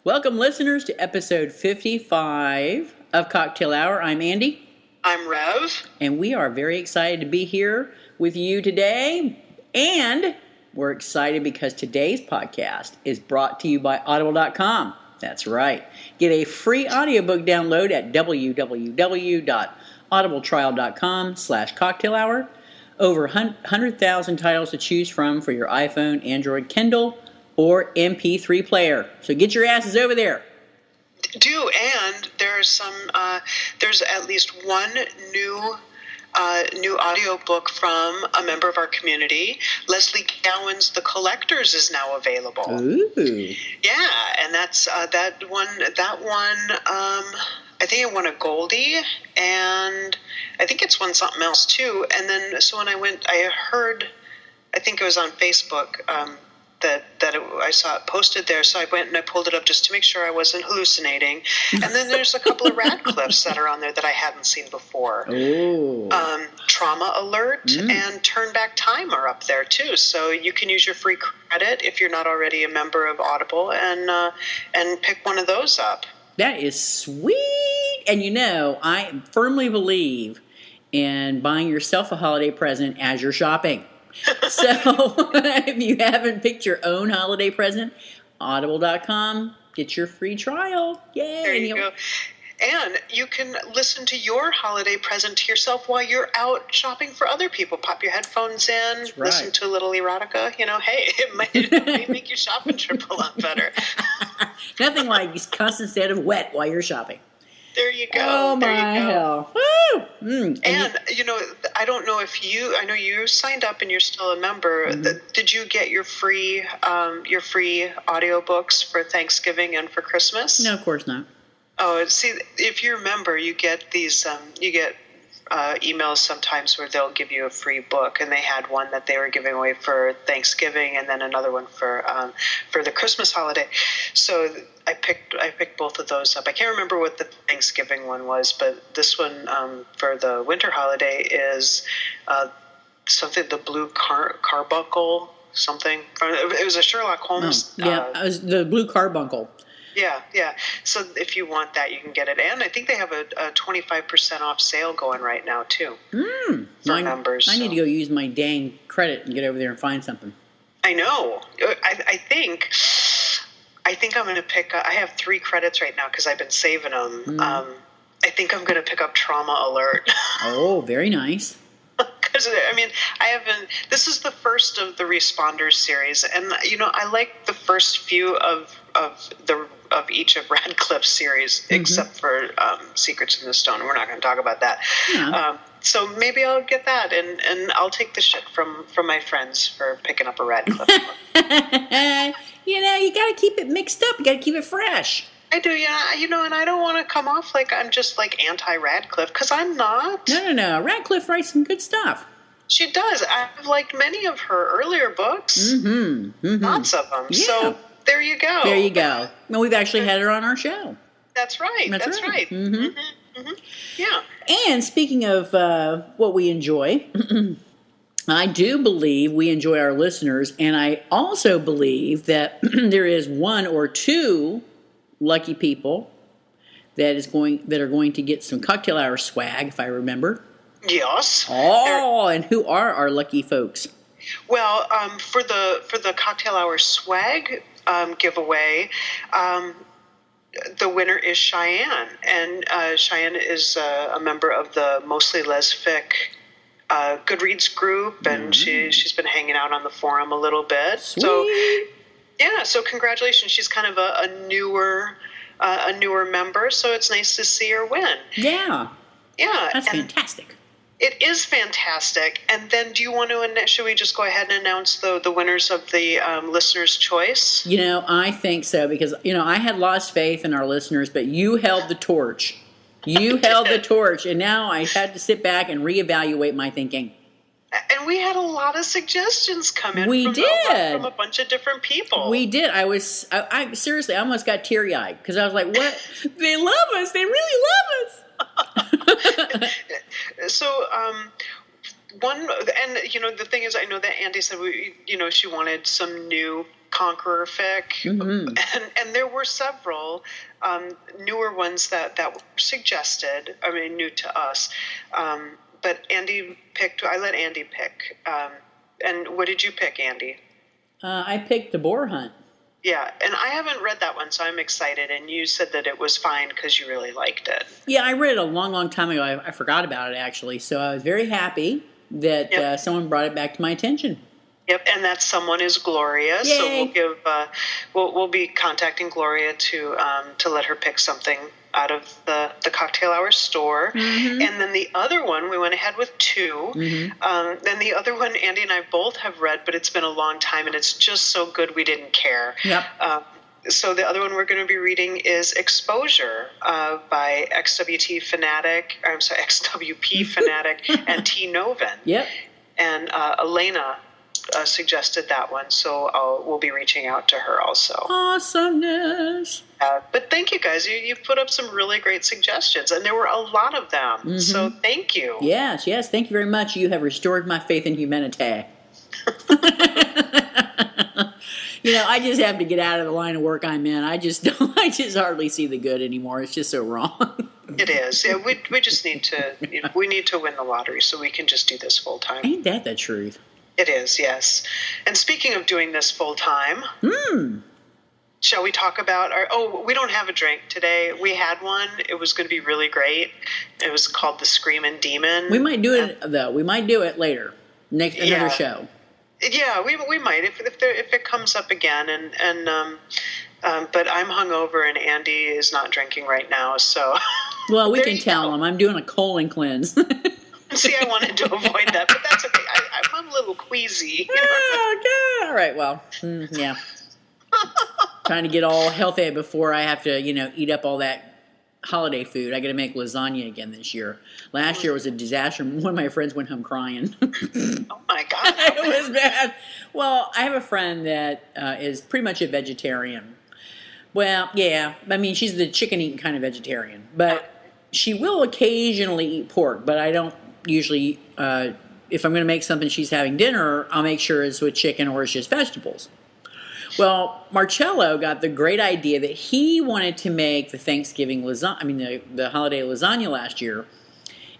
Welcome, listeners, to episode 55 of Cocktail Hour. I'm Andy. I'm Rev. And we are very excited to be here with you today. And we're excited because today's podcast is brought to you by Audible.com. That's right. Get a free audiobook download at www.audibletrial.com/cocktail hour. Over 100,000 titles to choose from for your iPhone, Android, Kindle, or MP3 player. So get your asses over there. Do, and there's at least one new audiobook from a member of our community. Leslie Gowan's The Collectors is now available. Ooh. Yeah, and that's that one. I think it won a Goldie, and I think it's won something else too. And then, so when I heard, I think it was on Facebook. I saw it posted there, so I went and I pulled it up just to make sure I wasn't hallucinating. And then there's a couple of Radcliffes that are on there that I hadn't seen before. Ooh. Trauma Alert and Turn Back Time are up there too, so you can use your free credit if you're not already a member of Audible and pick one of those up. That is sweet. And I firmly believe in buying yourself a holiday present as you're shopping. So if you haven't picked your own holiday present, Audible.com, get your free trial. Yay! There you go. And you can listen to your holiday present to yourself while you're out shopping for other people. Pop your headphones in, That's right. Listen to a little erotica. Hey, it might make your shopping trip a lot better. Nothing like constant state of wet while you're shopping. There you go. Oh, there my you go. hell. Woo! And I don't know if I know you signed up and you're still a member. Mm-hmm. Did you get your free audiobooks for Thanksgiving and for Christmas? No, of course not. Oh, see, if you're a member, you get these, emails sometimes where they'll give you a free book, and they had one that they were giving away for Thanksgiving, and then another one for the Christmas holiday. So I picked both of those up. I can't remember what the Thanksgiving one was, but this one for the winter holiday is something, the Blue Carbuncle something. It was a Sherlock Holmes. It was the Blue Carbuncle. Yeah. So if you want that, you can get it. And I think they have a 25% off sale going right now, too, for members. I need to go use my dang credit and get over there and find something. I know. I think I'm going to pick up. I have 3 credits right now because I've been saving them. I think I'm going to pick up Trauma Alert. Oh, very nice. Because, I haven't. This is the first of the Responders series, and I like the first few of each of Radcliffe's series, except for Secrets in the Stone. We're not going to talk about that. Yeah. So maybe I'll get that, and I'll take the shit from my friends for picking up a Radcliffe book. You got to keep it mixed up. You got to keep it fresh. I do, yeah. And I don't want to come off like I'm just like anti-Radcliffe, because I'm not. No. Radcliffe writes some good stuff. She does. I've liked many of her earlier books. Lots of them. Yeah. So there you go. There you go. Well, we've actually had her on our show. That's right. That's right. Yeah. And speaking of what we enjoy, I do believe we enjoy our listeners, and I also believe that there is one or two lucky people that are going to get some Cocktail Hour swag, if I remember. Yes. Oh, and who are our lucky folks? Well, for the Cocktail Hour swag giveaway, the winner is Cheyenne, and Cheyenne is a member of the Mostly Lesfic Goodreads group, and she's been hanging out on the forum a little bit. Sweet. So congratulations. She's kind of a newer member, so it's nice to see her win. Yeah. That's fantastic. It is fantastic. And then should we just go ahead and announce the winners of the listener's choice? I think so, because, I had lost faith in our listeners, but you held the torch. You held the torch, and now I had to sit back and reevaluate my thinking. And we had a lot of suggestions come in. We did. From a bunch of different people. We did. I seriously, I almost got teary-eyed, because I was like, what? They love us. They really love us. So, the thing is, I know that Andy said she wanted some new Conqueror fic, Mm-hmm. and there were several newer ones that were suggested. I mean, new to us. But Andy picked. I let Andy pick. And what did you pick, Andy? I picked The Boar Hunt. Yeah, and I haven't read that one, so I'm excited. And you said that it was fine because you really liked it. Yeah, I read it a long, long time ago. I forgot about it, actually. So I was very happy that someone brought it back to my attention. Yep, and that someone is Gloria. Yay. So we'll give we'll be contacting Gloria to let her pick something out of the Cocktail Hour store. Mm-hmm. And then the other one, we went ahead with two. Mm-hmm. Then the other one, Andy and I both have read, but it's been a long time, and it's just so good we didn't care. Yep. So the other one we're going to be reading is Exposure by XWP Fanatic and T. Novin. Yep. And Elena suggested that one, so we'll be reaching out to her also. Awesomeness. But thank you guys. You put up some really great suggestions, and there were a lot of them. Mm-hmm. So thank you. Yes. Thank you very much. You have restored my faith in humanity. I just have to get out of the line of work I'm in. I just hardly see the good anymore. It's just so wrong. It is. Yeah, we just need to. We need to win the lottery so we can just do this full time. Ain't that the truth? It is, yes. And speaking of doing this full time, shall we talk about we don't have a drink today. We had one. It was going to be really great. It was called the Screamin' Demon. We might do it, though. We might do it later. Another show. Yeah, we might if it comes up again. But I'm hungover and Andy is not drinking right now, so. Well, we can tell him. I'm doing a colon cleanse. See, I wanted to avoid that, but that's okay. I'm a little queasy. Okay. All right. Well, yeah. Trying to get all healthy before I have to, eat up all that holiday food. I got to make lasagna again this year. Last year was a disaster. One of my friends went home crying. Oh my God. It was bad. Well, I have a friend that is pretty much a vegetarian. Well, yeah. I mean, she's the chicken-eating kind of vegetarian. But she will occasionally eat pork, but I don't usually, if I'm going to make something she's having dinner, I'll make sure it's with chicken or it's just vegetables. Well, Marcello got the great idea that he wanted to make the Thanksgiving lasagna, the holiday lasagna last year.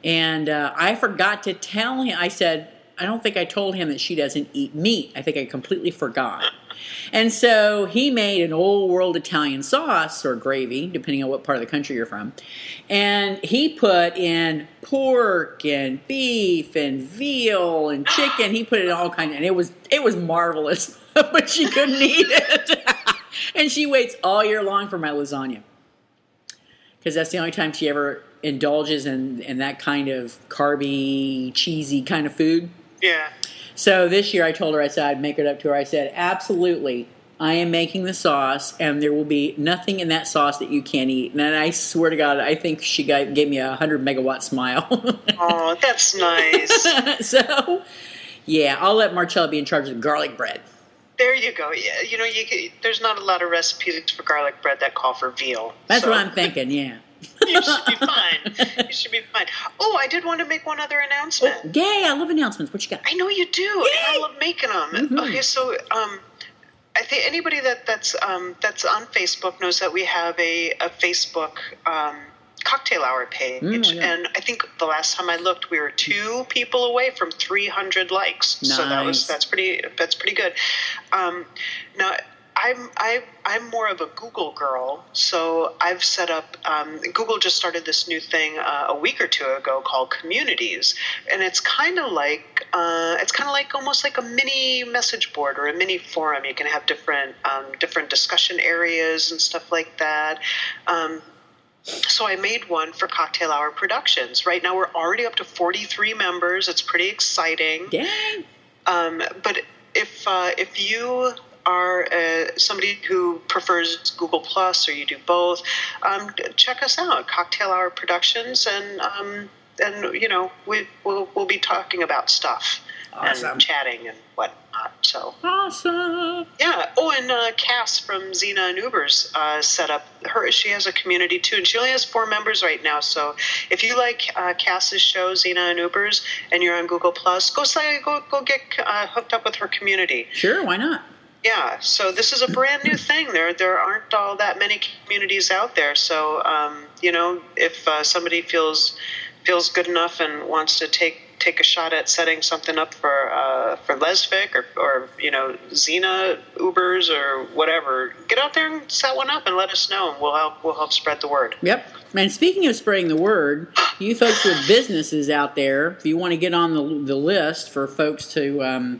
And I forgot to tell him, I said, I don't think I told him that she doesn't eat meat. I think I completely forgot. And so he made an old world Italian sauce or gravy, depending on what part of the country you're from. And he put in pork and beef and veal and chicken. He put it in all kinds, and it was marvelous. But she couldn't eat it. And she waits all year long for my lasagna. Because that's the only time she ever indulges in that kind of carby, cheesy kind of food. Yeah. So this year I told her, I said I'd make it up to her. I said, absolutely, I am making the sauce, and there will be nothing in that sauce that you can't eat. And I swear to God, I think she gave me a 100-megawatt smile. Oh, that's nice. So, yeah, I'll let Marcella be in charge of the garlic bread. There you go. Yeah, there's not a lot of recipes for garlic bread that call for veal. That's what I'm thinking, yeah. You should be fine. You should be fine. Oh, I did want to make one other announcement. Oh, yay, I love announcements. What you got? I know you do, and I love making them. Mm-hmm. Okay, so I think anybody that's on Facebook knows that we have a Facebook cocktail hour page, and I think the last time I looked, we were 2 people away from 300 likes. Nice. So that's pretty good. Now I'm more of a Google girl, so I've set up. Google just started this new thing a week or two ago called Communities, and it's kind of like almost like a mini message board or a mini forum. You can have different discussion areas and stuff like that. So I made one for Cocktail Hour Productions. Right now we're already up to 43 members. It's pretty exciting. Dang. But if you are somebody who prefers Google Plus or you do both, check us out, Cocktail Hour Productions, and we'll be talking about stuff. Awesome. And chatting and whatnot. So awesome. Yeah. Oh, and Cass from Xena and Ubers set up she has a community too, and she only has 4 members right now. So if you like Cass's show, Xena and Ubers, and you're on Google Plus, go get hooked up with her community. Sure, why not? Yeah, so this is a brand new thing. There aren't all that many communities out there. So if somebody feels good enough and wants to take a shot at setting something up for Lesvik or Xena Ubers or whatever, get out there and set one up and let us know, and we'll help spread the word. Yep. And speaking of spreading the word, you folks with businesses out there, if you want to get on the list for folks to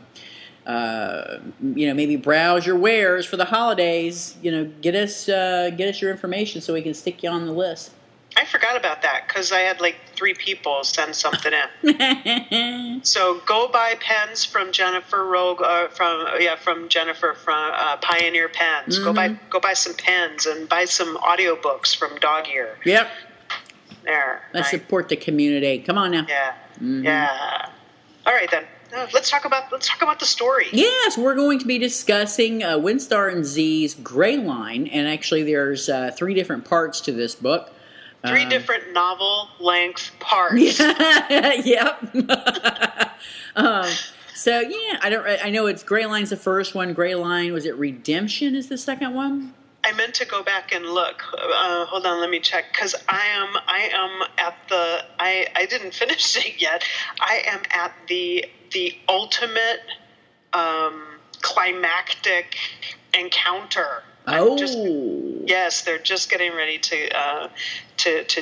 maybe browse your wares for the holidays, get us your information so we can stick you on the list. I forgot about that because I had like 3 people send something in. So go buy pens from Jennifer Rogue, from Jennifer from Pioneer Pens. Mm-hmm. Go buy some pens and buy some audiobooks from Dog Ear. Yep. There. Let's support the community. Come on now. Yeah. Mm-hmm. Yeah. All right then. Let's talk about the story. Yes, we're going to be discussing Windstar and Z's Gray Line, and actually there's 3 different parts to this book. 3 different novel-length parts. Yep. I know it's Gray Line's the first one. Gray Line, was it Redemption is the second one? I meant to go back and look. Hold on, let me check, because I am at the. I didn't finish it yet. I am at the ultimate climactic encounter. Yes, they're just getting ready to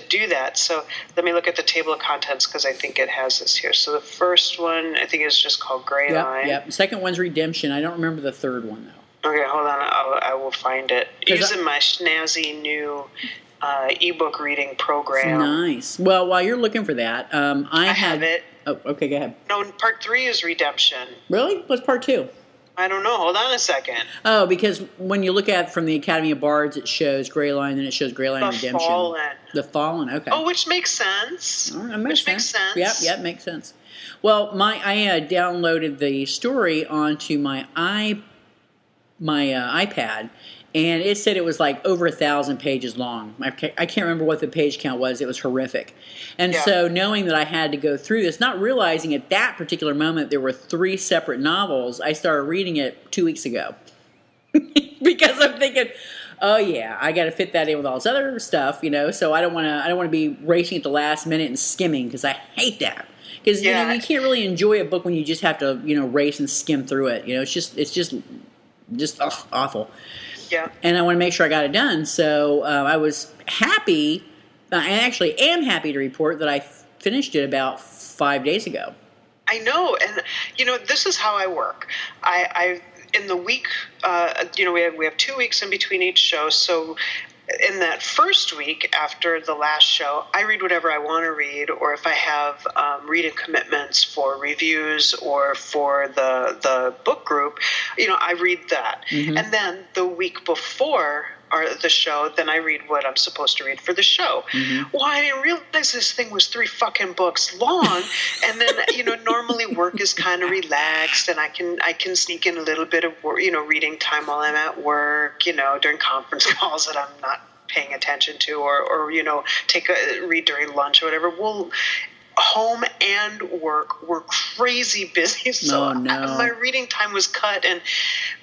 do that. So let me look at the table of contents because I think it has this here. So the first one I think is just called Gray Line. Yep. The second one's Redemption. I don't remember the third one though. Okay, hold on. I will find it using my snazzy new ebook reading program. Nice. Well, while you're looking for that, I have it. Oh, okay. Go ahead. No, part 3 is Redemption. Really? What's part 2? I don't know. Hold on a second. Oh, because when you look at it from the Academy of Bards, it shows Gray Line, then it shows Gray Line Redemption. The Fallen. Okay. Oh, which makes sense. Makes sense. Yep, makes sense. Well, I downloaded the story onto my iPad, and it said it was like over 1,000 pages long. I can't remember what the page count was. It was horrific. And so knowing that I had to go through this, not realizing at that particular moment there were 3 separate novels, I started reading it 2 weeks ago. Because I'm thinking, oh yeah, I got to fit that in with all this other stuff, so I don't want to be racing at the last minute and skimming, because I hate that. Because you can't really enjoy a book when you just have to race and skim through it. It's just awful. Yeah. And I want to make sure I got it done. So I was happy. I actually am happy to report that I finished it about 5 days ago. I know, and this is how I work. I in the week, we have 2 weeks in between each show. So in that first week after the last show, I read whatever I want to read, or if I have reading commitments for reviews or for the book group, I read that. Mm-hmm. And then the week before the show, then I read what I'm supposed to read for the show. Mm-hmm. Well, I didn't realize this thing was 3 fucking books long. And then, normally work is kind of relaxed, and I can sneak in a little bit of reading time while I'm at work, during conference calls that I'm not paying attention to, or read during lunch or whatever. Well, home and work were crazy busy, so my reading time was cut.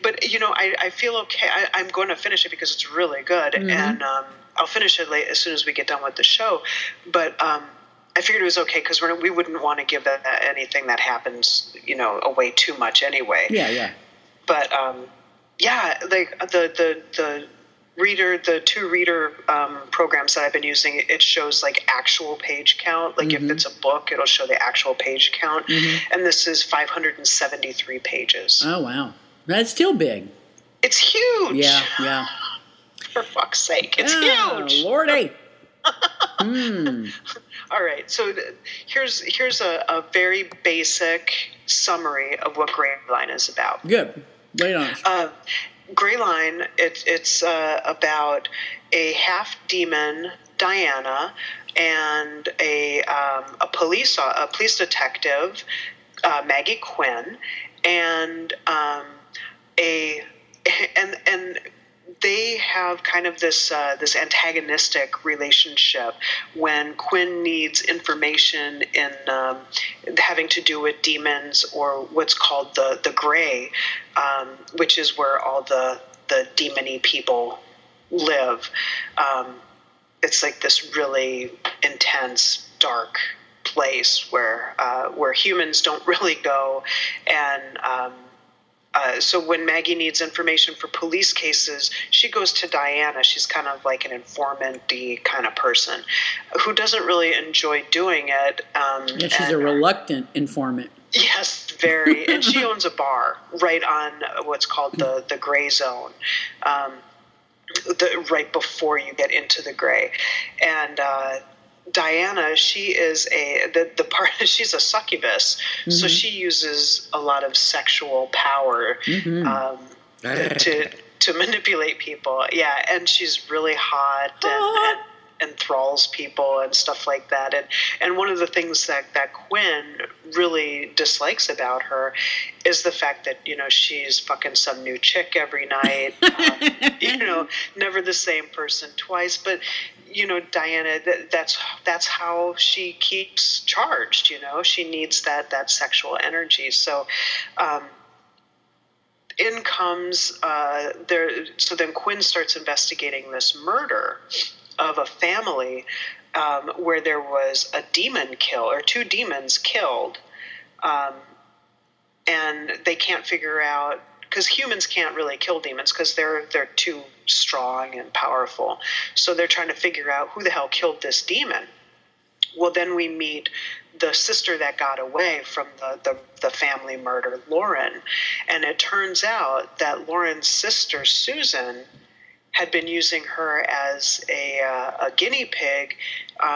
But I feel okay. I'm going to finish it because it's really good, mm-hmm. and I'll finish it as soon as we get done with the show. But I figured it was okay because we wouldn't want to give that anything that happens, away too much anyway. Yeah. But like the 2 reader programs that I've been using, it shows like actual page count. Like mm-hmm. if it's a book, it'll show the actual page count. Mm-hmm. And this is 573 pages. Oh, wow. That's still big. It's huge. Yeah. For fuck's sake, it's huge. Lordy. All right, so here's a very basic summary of what Gray Line is about. Good. Lay it on. Gray Line, it's about a half-demon Diana and a police detective, Maggie Quinn, and they have kind of this antagonistic relationship when Quinn needs information in having to do with demons, or what's called the Gray, which is where all the demon-y people live. It's like this really intense, dark place where humans don't really go, and so when Maggie needs information for police cases, she goes to Diana. She's kind of like an informant-y kind of person who doesn't really enjoy doing it. Yeah, she's a reluctant informant. Yes, very. And she owns a bar right on what's called the Gray Zone, right before you get into the Gray. And Diana, she is she's a succubus, so she uses a lot of sexual power to manipulate people. Yeah, and she's really hot and enthralls people and stuff like that. And one of the things that Quinn really dislikes about her is the fact that, she's fucking some new chick every night, never the same person twice. But Diana, that's how she keeps charged. She needs that sexual energy. So in comes there. So then Quinn starts investigating this murder of a family where there was a demon or two demons killed, and they can't figure out, because humans can't really kill demons because they're too strong and powerful. So they're trying to figure out who the hell killed this demon. Well, then we meet the sister that got away from the family murder, Lauren. And it turns out that Lauren's sister, Susan, had been using her as a guinea pig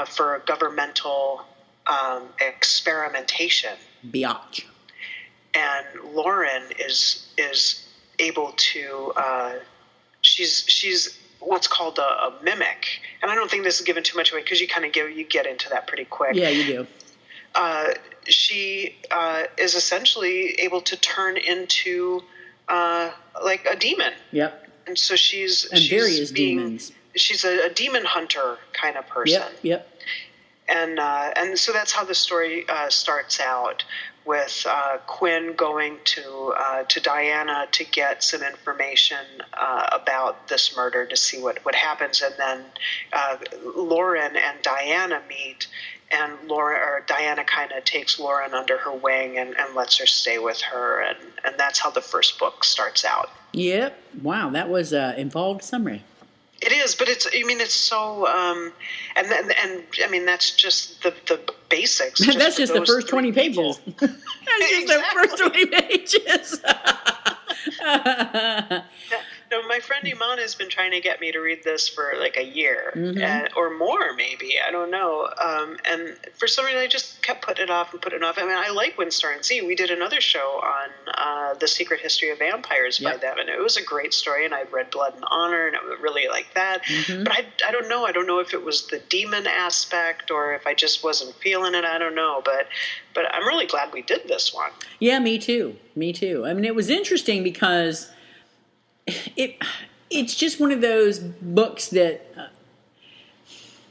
for governmental experimentation. Biatch. And Lauren is able to she's what's called a mimic, and I don't think this is given too much away because you get into that pretty quick. Yeah, you do. She is essentially able to turn into like a demon. Yep. And so she's various demons. She's a demon hunter kind of person. Yep. And so that's how the story starts out, with Quinn going to Diana to get some information about this murder to see what happens, and then Lauren and Diana meet, and Diana kind of takes Lauren under her wing and lets her stay with her, and that's how the first book starts out. Yep. Wow, that was involved summary. It is, but it's so, and I mean, that's just the basics. That's just the first 20 pages. That's just the first 20 pages. No, my friend Iman has been trying to get me to read this for like a year, or more, maybe. I don't know. And for some reason, I just kept putting it off. I mean, I like Windstar and Z. We did another show on The Secret History of Vampires by them, and it was a great story, and I'd read Blood and Honor, and I really liked that. But I don't know. I don't know if it was the demon aspect or if I just wasn't feeling it. I don't know. But I'm really glad we did this one. Yeah, me too. I mean, it was interesting because it's just one of those books that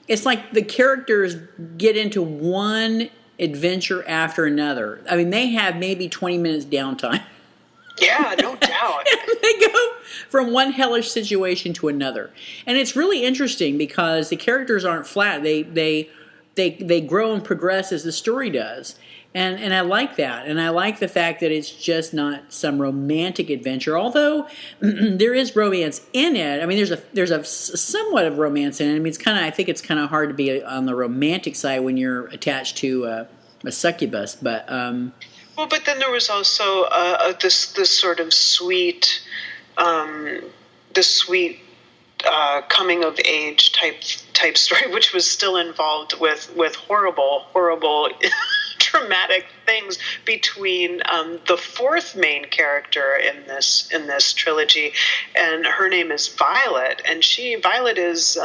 it's like the characters get into one adventure after another. I mean, they have maybe 20 minutes downtime. Yeah, no doubt. They go from one hellish situation to another. And it's really interesting because the characters aren't flat. They grow and progress as the story does. And I like that. And I like the fact that it's just not some romantic adventure, although there is romance in it. I mean, there's a somewhat of romance in it. I mean, I think it's kind of hard to be on the romantic side when you're attached to a succubus. But well, but then there was also this sort of sweet, coming of age type story, which was still involved with horrible traumatic things between the fourth main character in this trilogy, and her name is Violet, and Violet is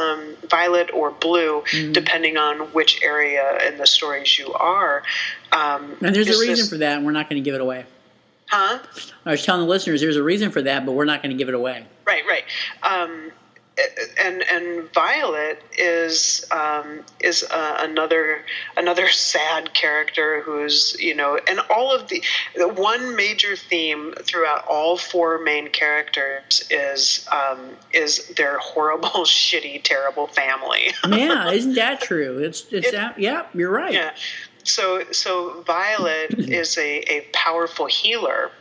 violet or blue, depending on which area in the stories you are. And there's a reason for that, and we're not going to give it away. Huh? I was telling the listeners there's a reason for that, but we're not going to give it away. Right. and Violet is another sad character who's, and all of the one major theme throughout all four main characters is their horrible, shitty, terrible family. Yeah, isn't that true? It's yeah, you're right. Yeah. So Violet is a powerful healer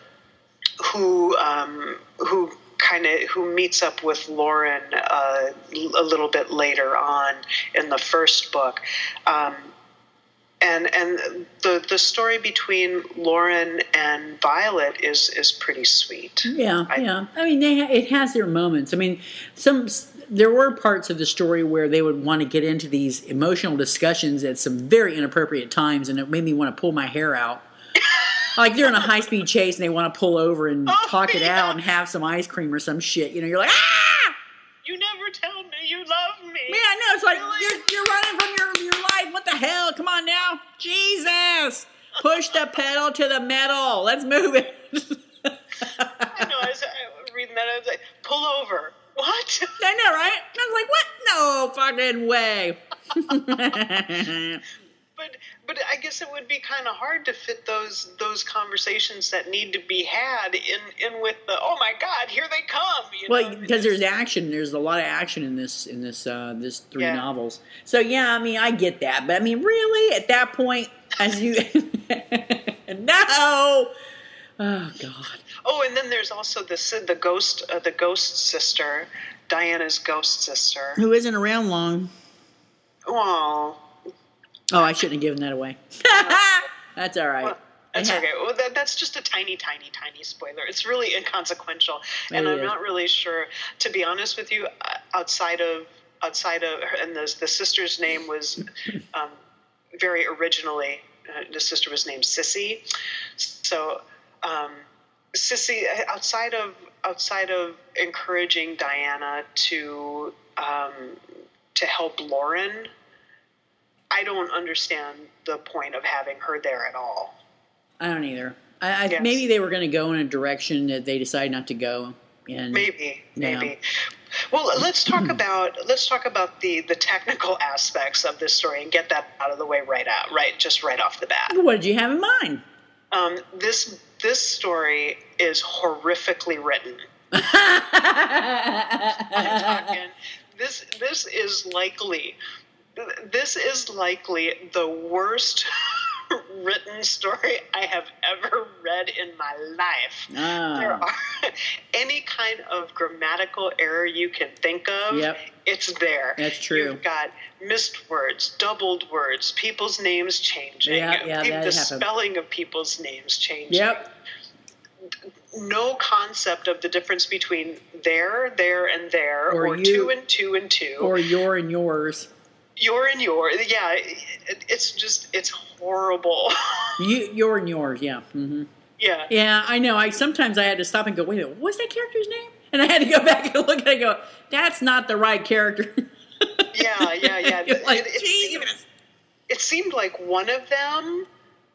who meets up with Lauren a little bit later on in the first book, and the story between Lauren and Violet is pretty sweet. Yeah. I mean, it has their moments. I mean, there were parts of the story where they would want to get into these emotional discussions at some very inappropriate times, and it made me want to pull my hair out. Like they're in a high-speed chase and they want to pull over and talk it out and have some ice cream or some shit. You're like, ah! You never tell me you love me. Yeah, I know. It's like, really? you're running from your life. What the hell? Come on now. Jesus. Push the pedal to the metal. Let's move it. I know. I was reading that. I was like, pull over. What? I know, right? I was like, what? No fucking way. But I guess it would be kind of hard to fit those conversations that need to be had in with the, oh my God, here they come. Well, because there's action. There's a lot of action in this three novels. So yeah, I mean, I get that, but I mean, really, at that point, as you no, oh God. Oh, and then there's also the ghost sister, Diana's ghost sister, who isn't around long. Well. Oh, I shouldn't have given that away. That's all right. Well, that's okay. Well, that's just a tiny, tiny, tiny spoiler. It's really inconsequential, and I'm not really sure. To be honest with you, outside of her, and the sister's name was very originally. The sister was named Sissy. So, Sissy, outside of encouraging Diana to help Lauren. I don't understand the point of having her there at all. I don't either. Yes. Maybe they were going to go in a direction that they decided not to go in. Maybe. Well, let's talk about the technical aspects of this story and get that out of the way right off the bat. What did you have in mind? This story is horrifically written. I'm talking. This is likely the worst written story I have ever read in my life. Oh. There are any kind of grammatical error you can think of. Yep. It's there. That's true. You've got missed words, doubled words, people's names changing. The spelling of people's names changing. Yep. No concept of the difference between there, and there, or you, two and two and two. Or your and yours. Your and yours, yeah. It's horrible. Your and yours, yeah. Mm-hmm. Yeah. Yeah, I know. Sometimes I had to stop and go, wait a minute, what's that character's name? And I had to go back and look at it and go, that's not the right character. Yeah. It seemed like one of them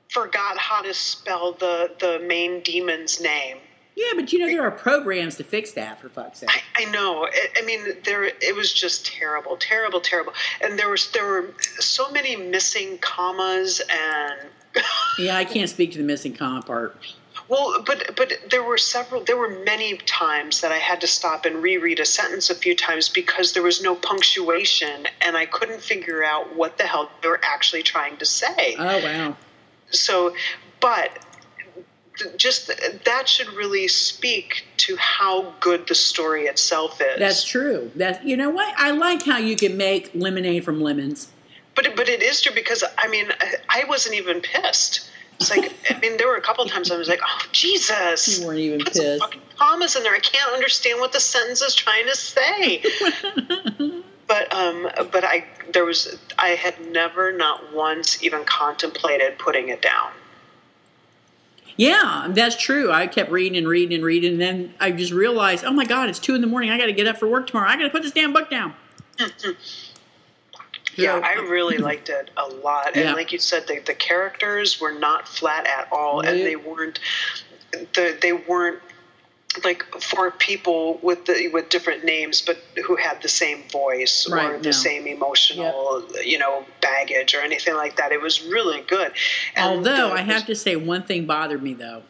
forgot how to spell the main demon's name. Yeah, but there are programs to fix that, for fuck's sake. I know. It was just terrible. And there were so many missing commas and. Yeah, I can't speak to the missing comma part. Well, but there were many times that I had to stop and reread a sentence a few times because there was no punctuation and I couldn't figure out what the hell they were actually trying to say. Oh, wow. So, but just that should really speak to how good the story itself is. That's true. You know what? I like how you can make lemonade from lemons. But it is true because I wasn't even pissed. It's like there were a couple of times I was like, oh Jesus! You weren't even put pissed. Some fucking commas in there. I can't understand what the sentence is trying to say. But I had never, not once, even contemplated putting it down. Yeah, that's true. I kept reading, and then I just realized, oh my God, it's 2 a.m. I got to get up for work tomorrow. I got to put this damn book down. Yeah, I really liked it a lot. And like you said, the characters were not flat at all, and they weren't like for people with different names, but who had the same voice or the same emotional, baggage or anything like that. It was really good. And although I have to say one thing bothered me though.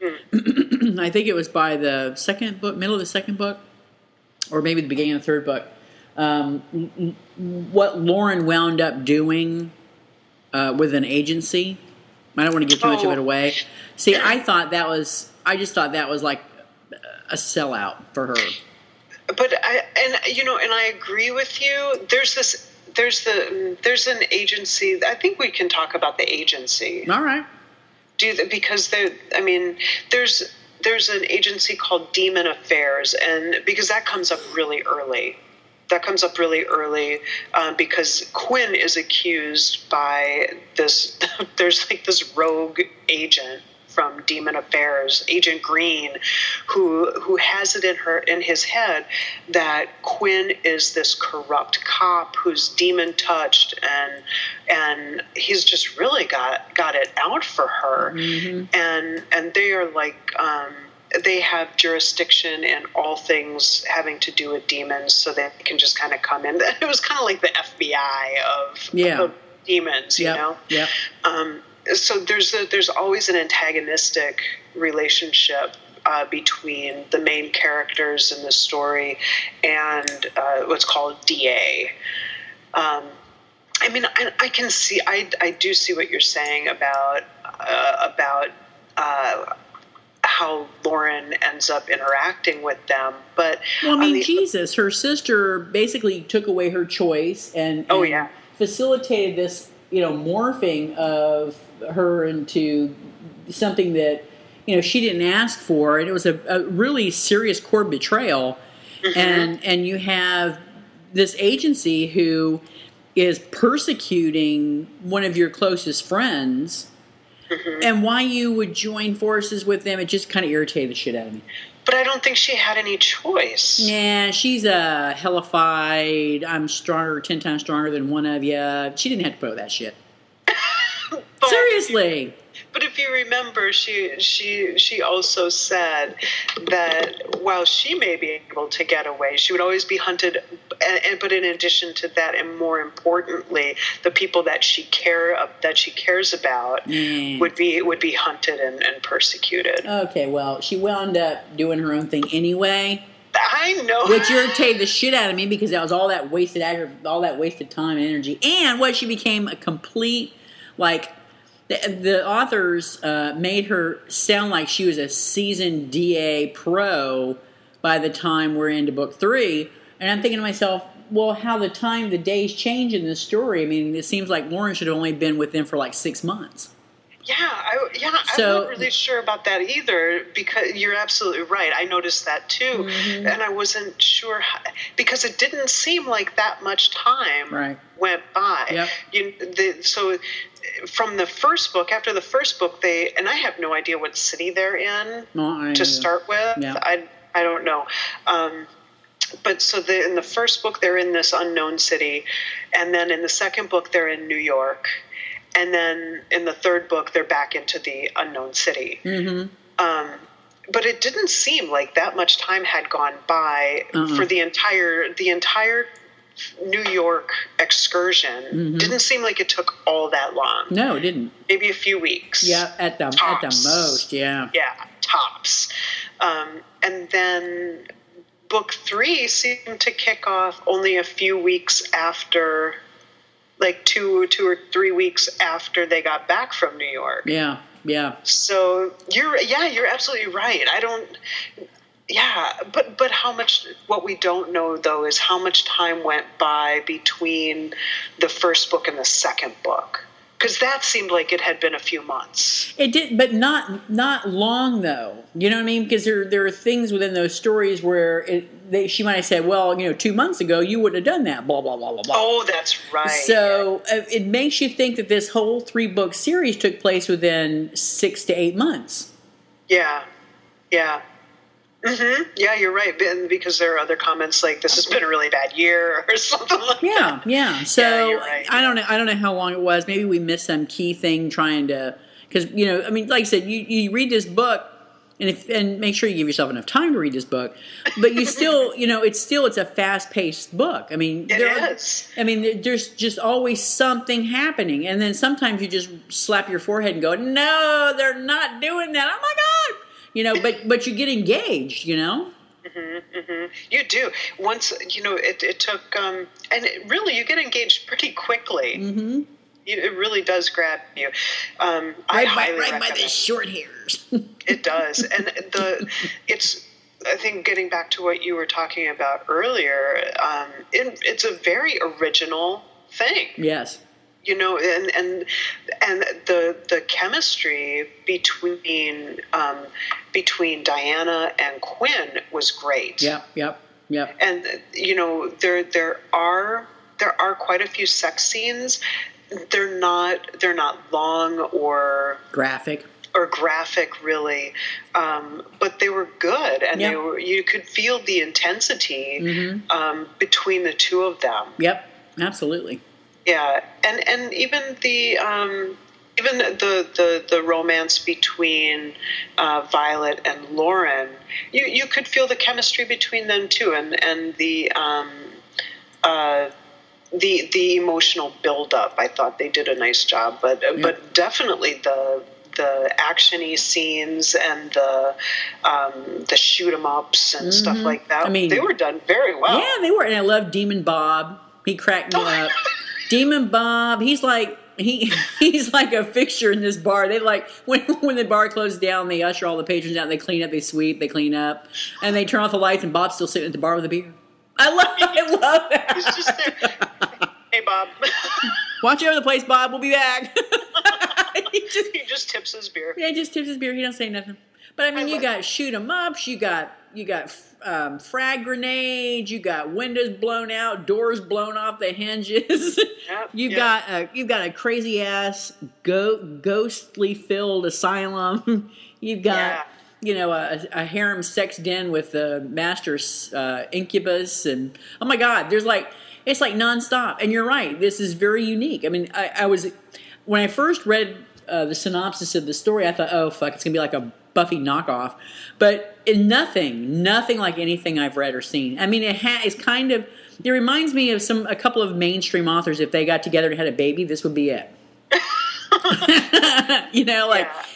I think it was by the second book, middle of the second book, or maybe the beginning of the third book. What Lauren wound up doing with an agency. I don't want to give too much of it away. See, I just thought that was like a sellout for her. But I agree with you. There's an agency. I think we can talk about the agency. All right. Because there's an agency called Demon Affairs, and because that comes up really early. Because Quinn is accused by this. There's like this rogue agent from Demon Affairs, Agent Green, who has it in his head that Quinn is this corrupt cop who's demon touched, and he's just really got it out for her, and they are like. They have jurisdiction in all things having to do with demons, so they can just kind of come in. It was kind of like the FBI of demons, you know? Yeah. So there's always an antagonistic relationship between the main characters in the story and what's called DA. I can see, I do see what you're saying about how Lauren ends up interacting with them, but Jesus, her sister basically took away her choice and facilitated this, morphing of her into something that she didn't ask for, and it was a really serious core betrayal. And you have this agency who is persecuting one of your closest friends. And why you would join forces with them, it just kind of irritated the shit out of me. But I don't think she had any choice. Yeah, she's a hellified, I'm stronger, 10 times stronger than one of you. She didn't have to put up with that shit. Seriously. But if you remember, she also said that while she may be able to get away, she would always be hunted. But in addition to that, and more importantly, the people that she cares about would be hunted and persecuted. Okay, well, she wound up doing her own thing anyway. I know, which irritated the shit out of me because that was all that wasted time and energy, and what she became a complete like. The authors made her sound like she was a seasoned DA pro by the time we're into book 3. And I'm thinking to myself, well, how the days change in this story. I mean, it seems like Lauren should have only been with them for like 6 months. I'm not really sure about that either, because you're absolutely right. I noticed that too. And I wasn't sure because it didn't seem like that much time went by. Yep. So from the first book, after the first book, and I have no idea what city they're in to start with. Yeah. I don't know. But so in the first book, they're in this unknown city. And then in the second book, they're in New York. And then in the third book, they're back into the unknown city. But it didn't seem like that much time had gone by for the entire New York excursion. Didn't seem like it took all that long. No, it didn't. Maybe a few weeks. Yeah, at the most, yeah. Yeah, tops. And then book 3 seemed to kick off only a few weeks after, like 2 or 3 weeks after they got back from New York. Yeah. So you're absolutely right. But how much, what we don't know though is how much time went by between the first book and the second book. Because that seemed like it had been a few months. It did, but not long though. You know what I mean? Because there are things within those stories where she might have said, well, 2 months ago you wouldn't have done that, blah, blah, blah, blah, blah. Oh, that's right. So it makes you think that this whole 3-book series took place within 6 to 8 months. Yeah. Yeah, you're right. Because there are other comments like this has been a really bad year or something like that. Yeah. So you're right. I don't know how long it was. Maybe we missed some key thing trying to, because like I said, you read this book and make sure you give yourself enough time to read this book. But you still, it's a fast-paced book. I mean, there's just always something happening, and then sometimes you just slap your forehead and go, "No, they're not doing that." Oh my God, but you get engaged, You do. Once, it took, and you get engaged pretty quickly. Mm-hmm. It really does grab you. I highly recommend by the short hairs. It does, and I think getting back to what you were talking about earlier, it's a very original thing. Yes. And the chemistry between Diana and Quinn was great. Yep. And there are quite a few sex scenes. They're not long or graphic really, but they were good, and you could feel the intensity between the two of them. Yep, absolutely. Yeah, and even the romance between Violet and Lauren, you could feel the chemistry between them too, and the emotional buildup. I thought they did a nice job, but definitely the action-y scenes and the shoot 'em ups and stuff like that. I mean, they were done very well. Yeah, they were, and I love Demon Bob. He cracked me up. Demon Bob, he's like a fixture in this bar. They when the bar closes down, they usher all the patrons out. They clean up, they sweep, they clean up, and they turn off the lights. And Bob's still sitting at the bar with a beer. I love that. He's just there. Hey, Bob. Watch over the place, Bob. We'll be back. he just tips his beer. Yeah, he just tips his beer. He don't say nothing. But I mean, you got shoot 'em ups. You got frag grenades. You got windows blown out, doors blown off the hinges. You've got a crazy ass ghostly filled asylum. You've got a harem sex den with the master's incubus, and oh my God, it's like nonstop. And you're right, this is very unique. I mean, when I first read the synopsis of the story, I thought, oh fuck, it's gonna be like a Buffy knockoff, but nothing like anything I've read or seen. I mean, it reminds me of a couple of mainstream authors. If they got together and had a baby, this would be it.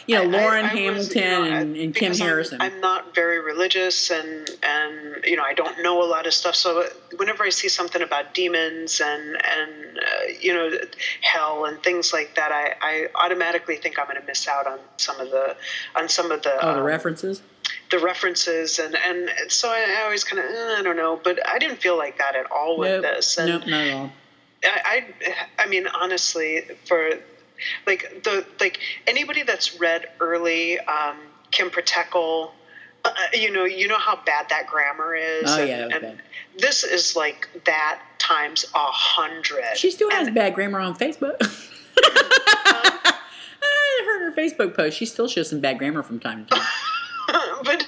Lauren Hamilton and Kim Harrison. I'm not very religious, and I don't know a lot of stuff. So whenever I see something about demons and hell and things like that, I automatically think I'm going to miss out on some of the the references. The references, and so I always kind of I don't know, but I didn't feel like that at all with this. And nope, not at all. I mean, honestly, for anybody that's read early Kim Pratekle, you know how bad that grammar is. Oh yeah, that was bad. This is like that times 100. She still has bad grammar on Facebook. I heard her Facebook post. She still shows some bad grammar from time to time. But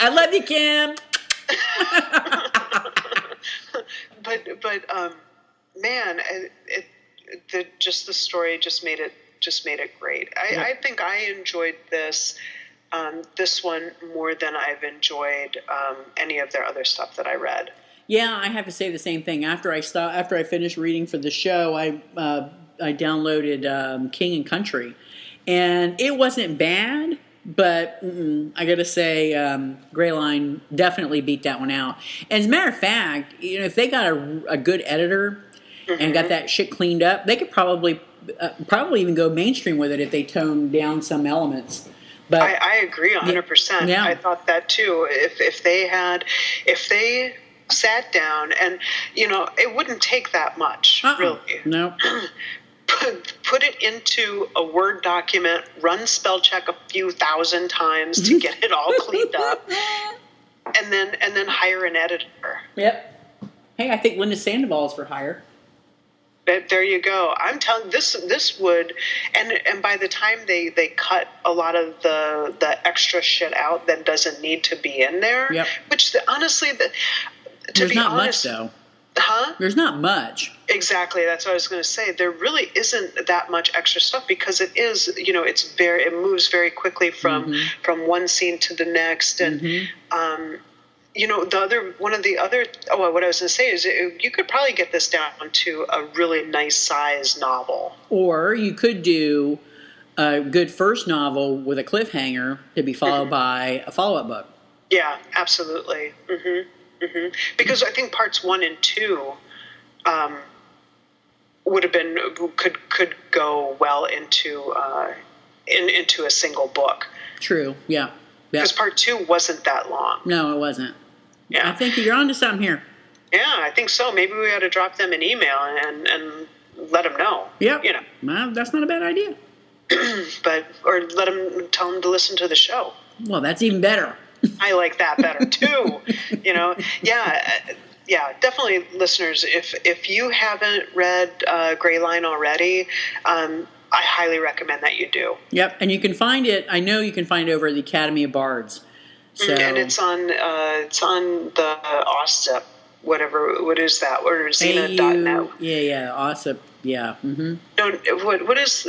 I love you, Kim. but man, the story just made it great. I think I enjoyed this one more than I've enjoyed any of their other stuff that I read. Yeah, I have to say the same thing. After I finished reading for the show, I downloaded King and Country, and it wasn't bad. But I got to say, Greyline definitely beat that one out. And as a matter of fact, if they got a good editor and got that shit cleaned up, they could probably even go mainstream with it if they toned down some elements. But I agree 100%. Yeah. I thought that too. If they sat down and it wouldn't take that much, really. No. Put it into a Word document, run spell check a few thousand times to get it all cleaned up, and then hire an editor. Yep. Hey, I think Linda Sandoval is for hire. There you go. I'm telling this would, and by the time they cut a lot of the extra shit out that doesn't need to be in there, yep. Which honestly, there's not much though. Huh? There's not much. Exactly. That's what I was going to say. There really isn't that much extra stuff because it is, it moves very quickly from one scene to the next. And, what I was going to say is you could probably get this down to a really nice size novel. Or you could do a good first novel with a cliffhanger to be followed by a follow-up book. Yeah, absolutely. Because I think parts 1 and 2 would have been could go well into a single book. True. Yeah. Because part 2 wasn't that long. No, it wasn't. Yeah. I think you're onto something here. Yeah, I think so. Maybe we ought to drop them an email and let them know. Yep. Well, that's not a bad idea. Or tell them to listen to the show. Well, that's even better. I like that better too. Yeah, definitely, listeners. If you haven't read Gray Line already, I highly recommend that you do. Yep, and you can find it. I know you can find it over at the Academy of Bards. So, and it's on the OSTP, whatever. What is that? Or Xena.net. Yeah, OSTP. Yeah. Mm-hmm. No, what is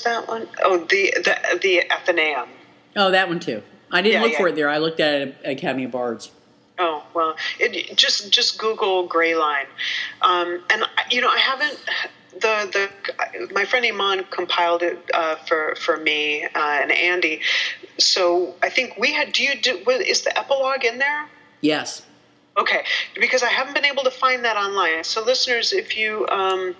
that one? Oh, the Athenaeum. Oh, that one too. I didn't look for it there. I looked at it at Academy of Bards. Oh, well, just Google Gray Line. And, I haven't, my friend Iman compiled it for me and Andy. So I think is the epilogue in there? Yes. Okay, because I haven't been able to find that online. So, listeners, if you find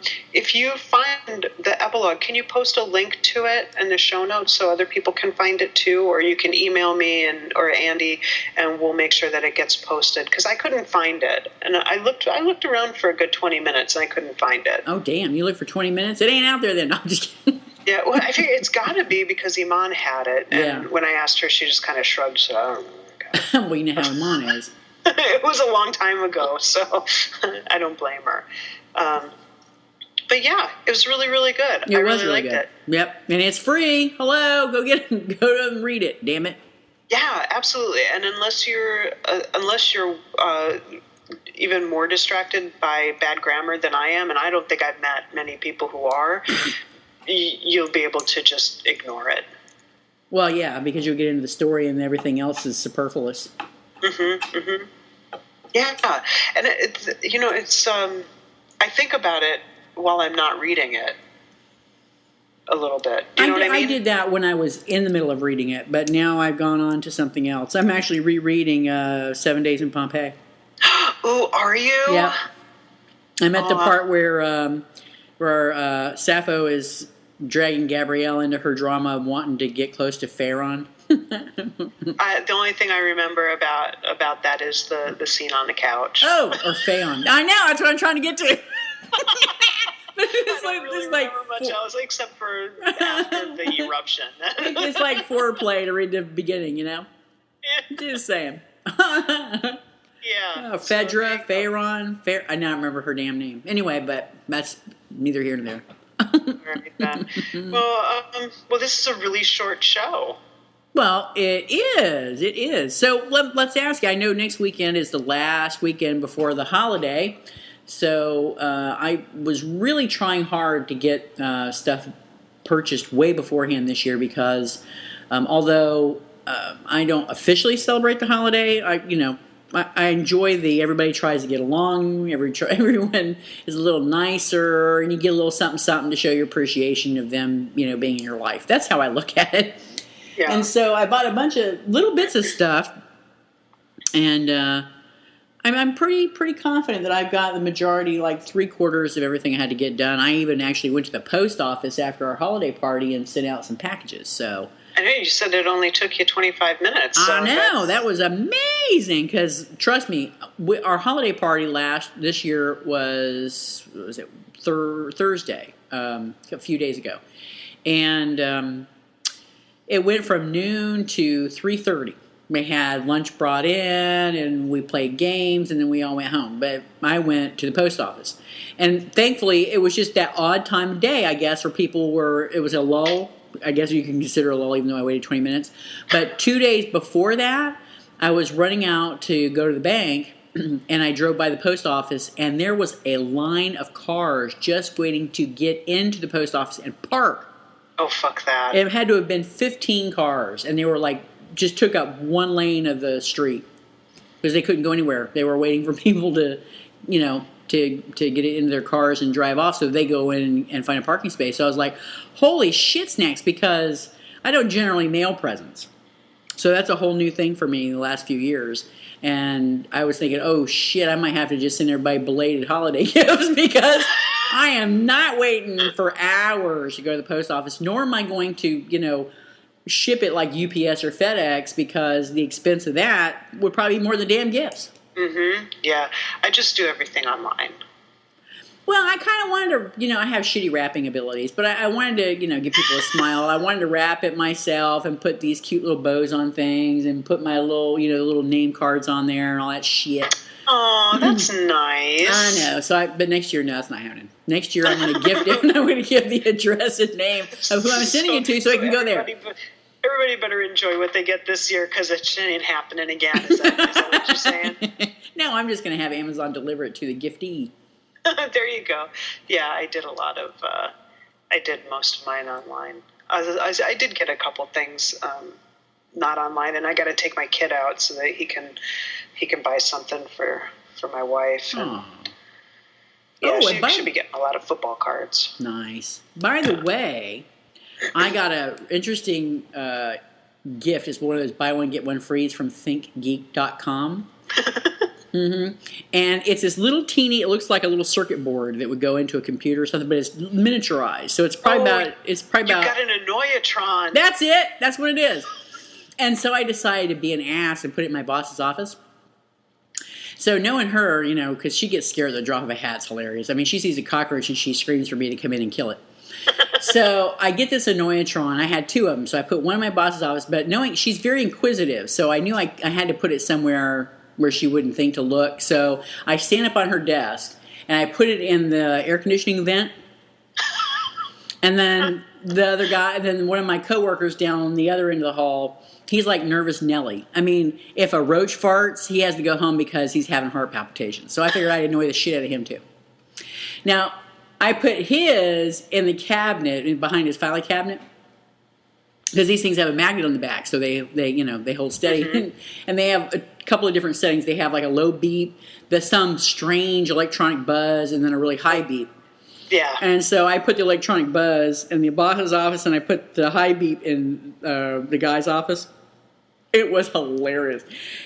the epilogue, can you post a link to it in the show notes so other people can find it too? Or you can email me or Andy, and we'll make sure that it gets posted. Because I couldn't find it, and I looked around for a good 20 minutes, and I couldn't find it. Oh, damn! You looked for 20 minutes? It ain't out there then. No, I'm just kidding. Yeah, well, I figure it's got to be because Iman had it, and when I asked her, she just kind of shrugged. So, oh, okay. Well, you know how Iman is. It was a long time ago, so I don't blame her. But yeah, it was really, really good. I really liked it. Yep, and it's free. Hello, go get it. Go and read it. Damn it. Yeah, absolutely. And unless you're even more distracted by bad grammar than I am, and I don't think I've met many people who are, you'll be able to just ignore it. Well, yeah, because you'll get into the story and everything else is superfluous. Yeah, and it's I think about it while I'm not reading it a little bit. Do you know what I mean? I did that when I was in the middle of reading it, but now I've gone on to something else. I'm actually rereading 7 Days in Pompeii. Ooh, are you? Yeah. I'm at the part where Sappho is dragging Gabrielle into her drama of wanting to get close to Pharaon. The only thing I remember about that is the scene on the couch. Oh, or Phaon. I know, that's what I'm trying to get to. I don't really remember much else except for after the eruption. It's like foreplay to read the beginning, Yeah. Just saying. Yeah. Phaedra, Pharaon, I don't remember her damn name. Anyway, but that's neither here nor there. Right, then. Well, this is a really short show. Well, it is. So let's ask you. I know next weekend is the last weekend before the holiday. So I was really trying hard to get stuff purchased way beforehand this year because although I don't officially celebrate the holiday, I enjoy everybody tries to get along, everyone is a little nicer, and you get a little something to show your appreciation of them, being in your life. That's how I look at it. Yeah. And so I bought a bunch of little bits of stuff, and I'm pretty confident that I've got the majority, like 3/4 of everything I had to get done. I even actually went to the post office after our holiday party and sent out some packages. So I know you said it only took you 25 minutes. So I know that was amazing because trust me, our holiday party this year was it Thursday, a few days ago, and it went from noon to 3:30. We had lunch brought in, and we played games, and then we all went home. But I went to the post office. And thankfully, it was just that odd time of day, I guess, where it was a lull. I guess you can consider a lull, even though I waited 20 minutes. But 2 days before that, I was running out to go to the bank, and I drove by the post office, and there was a line of cars just waiting to get into the post office and park. Oh, fuck that. It had to have been 15 cars, and they were like, just took up one lane of the street because they couldn't go anywhere. They were waiting for people to, to get it into their cars and drive off so they go in and find a parking space. So I was like, holy shit snacks, because I don't generally mail presents. So that's a whole new thing for me in the last few years. And I was thinking, oh shit, I might have to just send everybody belated holiday gifts because I am not waiting for hours to go to the post office, nor am I going to, ship it like UPS or FedEx, because the expense of that would probably be more than damn gifts. Mm-hmm. Yeah. I just do everything online. Well, I kind of wanted to, I have shitty wrapping abilities, but I wanted to, give people a smile. I wanted to wrap it myself and put these cute little bows on things and put my little, little name cards on there and all that shit. Oh, that's nice. I know. But next year, no, it's not happening. Next year, I'm going to gift it, and I'm going to give the address and name of who I'm sending it to so it can go there. Everybody better enjoy what they get this year because it ain't happening again. Is that what you're saying? No, I'm just going to have Amazon deliver it to the giftee. There you go. Yeah, I did I did most of mine online. I did get a couple things not online, and I got to take my kid out so that he can buy something for my wife. And, she should be getting a lot of football cards. Nice. By the way, I got an interesting gift. It's one of those buy one get one frees from thinkgeek.com. Mm-hmm. And it's this little teeny, it looks like a little circuit board that would go into a computer or something, but it's miniaturized. So it's probably about... You've got an Annoyatron. That's it. That's what it is. And so I decided to be an ass and put it in my boss's office. So knowing her, because she gets scared at the drop of a hat, it's hilarious. I mean, she sees a cockroach and she screams for me to come in and kill it. So I get this Annoyatron. I had two of them. So I put one in my boss's office, but knowing she's very inquisitive, so I knew I had to put it somewhere where she wouldn't think to look. So I stand up on her desk, and I put it in the air conditioning vent. And then the other guy, then one of my coworkers down on the other end of the hall, he's like Nervous Nelly. I mean, if a roach farts, he has to go home because he's having heart palpitations. So I figured I'd annoy the shit out of him too. Now, I put his in the cabinet, behind his filing cabinet, because these things have a magnet on the back, so they hold steady. Mm-hmm. And they have a couple of different settings. They have like a low beep, there's some strange electronic buzz, and then a really high beep. Yeah. And so I put the electronic buzz in the boss's office, and I put the high beep in the guy's office. It was hilarious.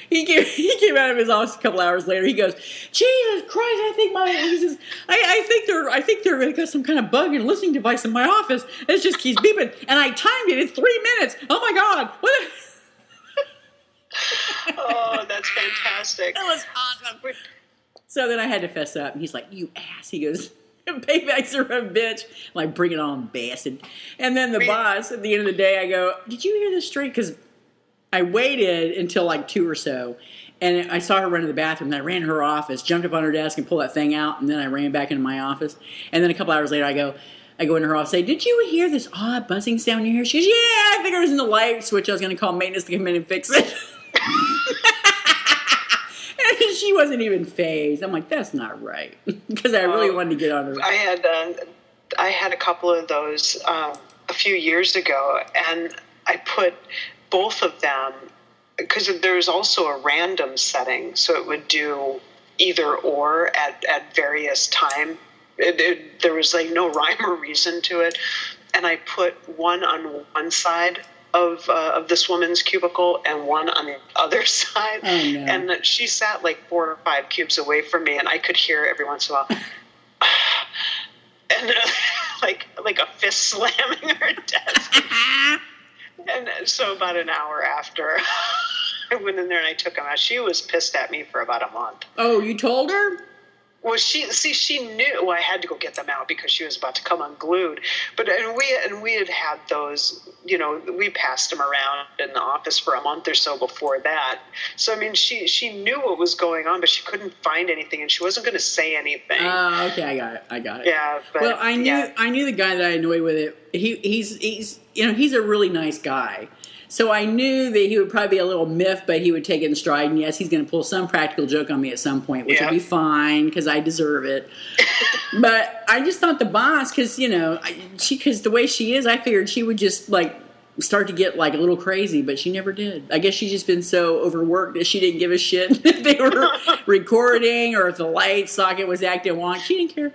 He came out of his office a couple hours later. He goes, "Jesus Christ! I think they're got some kind of bug in a listening device in my office. It just keeps beeping, and I timed it in 3 minutes. Oh my God! What?" Oh, that's fantastic. That was awesome. So then I had to fess up, and he's like, "You ass!" He goes, "Payback's a bitch." I'm like, "Bring it on, bastard!" And then the boss at the end of the day, I go, "Did you hear this straight?" Because I waited until like 2 or so, and I saw her run to the bathroom. Then I ran to her office, jumped up on her desk, and pulled that thing out. And then I ran back into my office. And then a couple hours later, I go into her office, say, "Did you hear this odd buzzing sound in here?" She goes, "Yeah, I think it was in the light switch. I was going to call maintenance to come in and fix it." And she wasn't even fazed. I'm like, that's not right, because I really wanted to get on her. I had a couple of those a few years ago, and I put both of them, because there's also a random setting, so it would do either or at various time. There was like no rhyme or reason to it, and I put one on one side of this woman's cubicle and one on the other side. Oh, no. And she sat like 4 or 5 cubes away from me, and I could hear every once in a while, and like a fist slamming her desk. And so about an hour after, I went in there and I took them out. She was pissed at me for about a month. Oh, you told her? Well, she knew. Well, I had to go get them out because she was about to come unglued. But we had those. We passed them around in the office for a month or so before that. So I mean, she knew what was going on, but she couldn't find anything, and she wasn't going to say anything. Oh, okay, I got it. Yeah. But, well, I knew the guy that I annoyed with it. He's a really nice guy. So I knew that he would probably be a little miffed, but he would take it in stride. And yes, he's going to pull some practical joke on me at some point, which will be fine because I deserve it. But I just thought the boss, because because the way she is, I figured she would just like start to get like a little crazy, but she never did. I guess she's just been so overworked that she didn't give a shit if they were recording or if the light socket was acting wonky. She didn't care.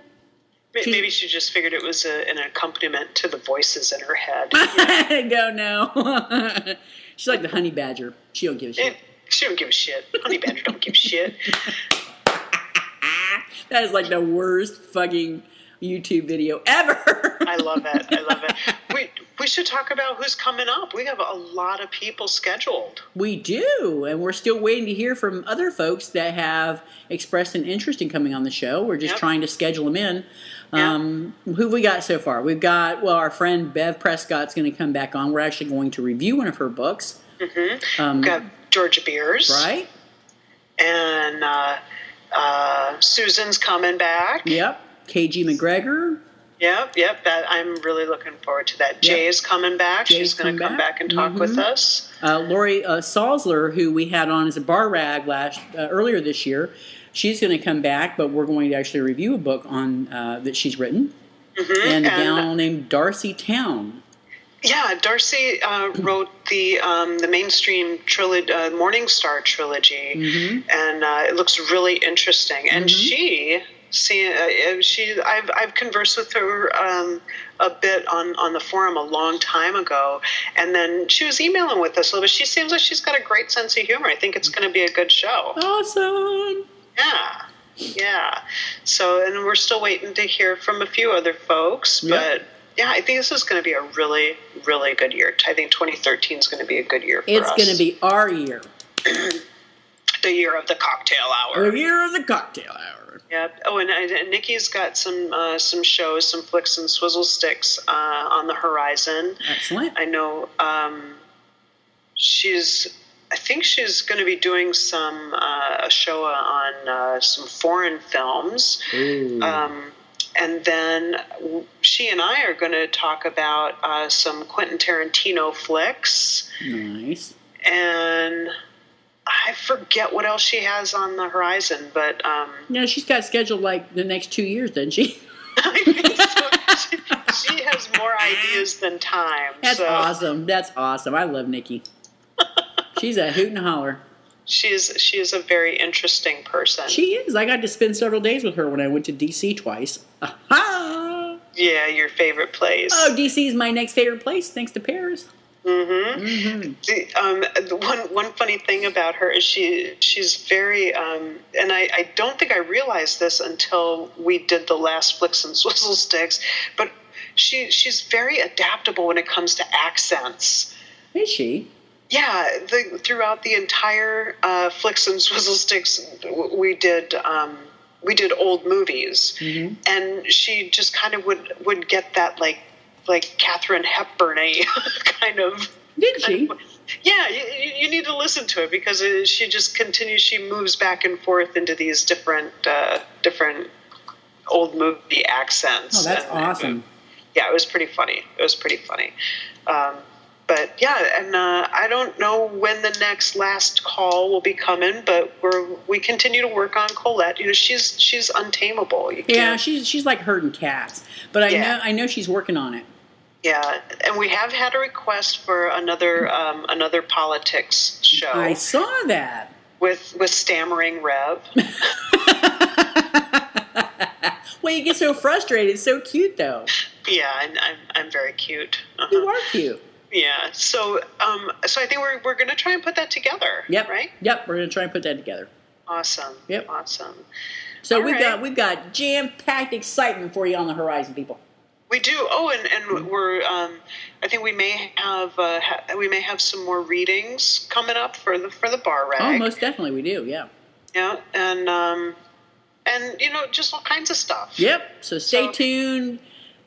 Maybe she just figured it was an accompaniment to the voices in her head. I don't know. She's like the honey badger. She don't give a shit. She don't give a shit. Honey badger don't give a shit. That is like the worst fucking YouTube video ever. I love it. We should talk about who's coming up. We have a lot of people scheduled. We do, and we're still waiting to hear from other folks that have expressed an interest in coming on the show. We're just trying to schedule them in. Who have we got so far? We've got, our friend Bev Prescott's going to come back on. We're actually going to review one of her books. Mm-hmm. We've got Georgia Beers. Right. And Susan's coming back. Yep. KG McGregor. Yep. That I'm really looking forward to that. Yep. Jay's coming back. She's going to come back and talk with us. Lori Salzler, who we had on as a bar rag earlier this year, she's going to come back, but we're going to actually review a book on that she's written, and a gal named Darcy Town. Yeah, Darcy wrote the mainstream trilogy, Morningstar trilogy, and it looks really interesting. And I've conversed with her a bit on the forum a long time ago, and then she was emailing with us a little bit. She seems like she's got a great sense of humor. I think it's going to be a good show. Awesome. Yeah. So, and we're still waiting to hear from a few other folks, but yeah, I think this is going to be a really, really good year. I think 2013 is going to be a good year for us. It's going to be our year. The year of the cocktail hour. The year of the cocktail hour. Yep. Oh, and Nikki's got some shows, some flicks and swizzle sticks on the horizon. Excellent. I know I think she's going to be doing a show on some foreign films. And then she and I are going to talk about some Quentin Tarantino flicks. Nice. And I forget what else she has on the horizon, but... she's got scheduled like the next 2 years, doesn't she? I think so. She has more ideas than time. That's awesome. I love Nikki. She's a hoot and holler. She is a very interesting person. She is. I got to spend several days with her when I went to D.C. twice. Aha! Yeah, your favorite place. Oh, D.C. is my next favorite place, thanks to Paris. One funny thing about her is she's very, and I don't think I realized this until we did the last Flicks and Swizzle Sticks, but she's very adaptable when it comes to accents. Is she? Yeah, throughout the entire Flicks and Swizzle Sticks, we did old movies, and she just kind of would get that like Katharine Hepburn-y kind of. Did she? Yeah, you need to listen to it because she just continues. She moves back and forth into these different old movie accents. Oh, that's awesome. Yeah, it was pretty funny. But yeah, and I don't know when the last call will be coming, but we continue to work on Colette. She's untamable. She's like herding cats, but I know she's working on it. Yeah, and we have had a request for another politics show. I saw that with Stammering Rev. Well, you get so frustrated. It's so cute, though. Yeah, I'm very cute. You are cute. Yeah, so I think we're going to try and put that together. Yep. Right. Yep. We're going to try and put that together. Awesome. Yep. Awesome. So we've got jam-packed excitement for you on the horizon, people. We do. Oh, and we're. I think we may have some more readings coming up for the bar rag. Oh, most definitely we do. Yeah. Yeah, and just all kinds of stuff. Yep. So stay tuned.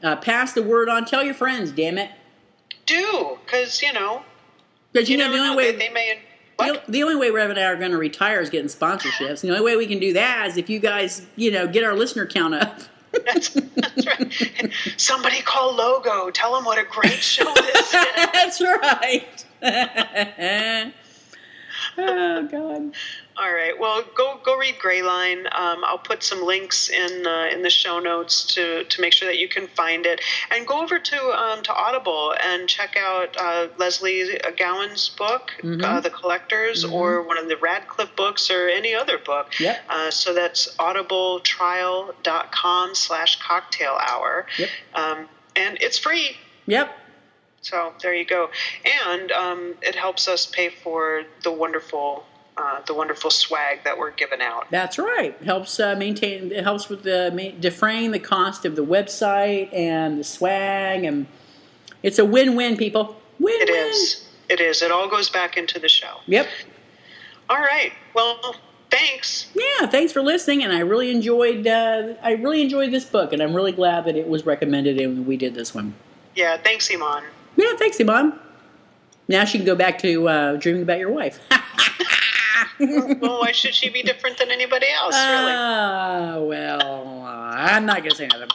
Pass the word on. Tell your friends. Damn it. Do because the only way they may. The only way Rev and I are going to retire is getting sponsorships. The only way we can do that is if you guys, get our listener count up. That's right. Somebody call Logo. Tell them what a great show this is. That's right. Oh, God. All right. Well, go read Greyline. I'll put some links in the show notes to make sure that you can find it, and go over to Audible and check out Leslie Gowan's book, The Collectors, or one of the Radcliffe books, or any other book. Yep. So that's audibletrial.com/cocktail hour. Yep. And it's free. Yep. So there you go, and it helps us pay for the wonderful swag that we're giving out. That's right. Helps maintain. It helps with defraying the cost of the website and the swag, and it's a win-win, people. Win-win. It is. It is. It all goes back into the show. Yep. All right. Well, thanks. Yeah, thanks for listening, and I really enjoyed this book, and I'm really glad that it was recommended and we did this one. Yeah. Thanks, Iman. Yeah, thanks, Iman. Now she can go back to dreaming about your wife. Well, why should she be different than anybody else, really? Well, I'm not going to say nothing.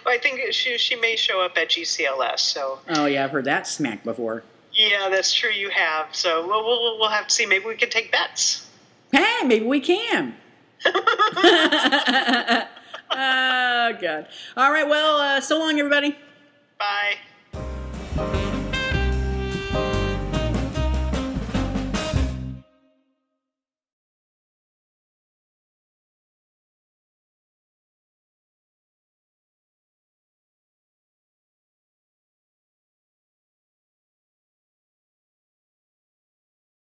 Well, I think she may show up at GCLS, so... Oh, yeah, I've heard that smack before. Yeah, that's true, you have. So we'll have to see. Maybe we can take bets. Hey, maybe we can. Oh, God. All right, well, so long, everybody. Bye.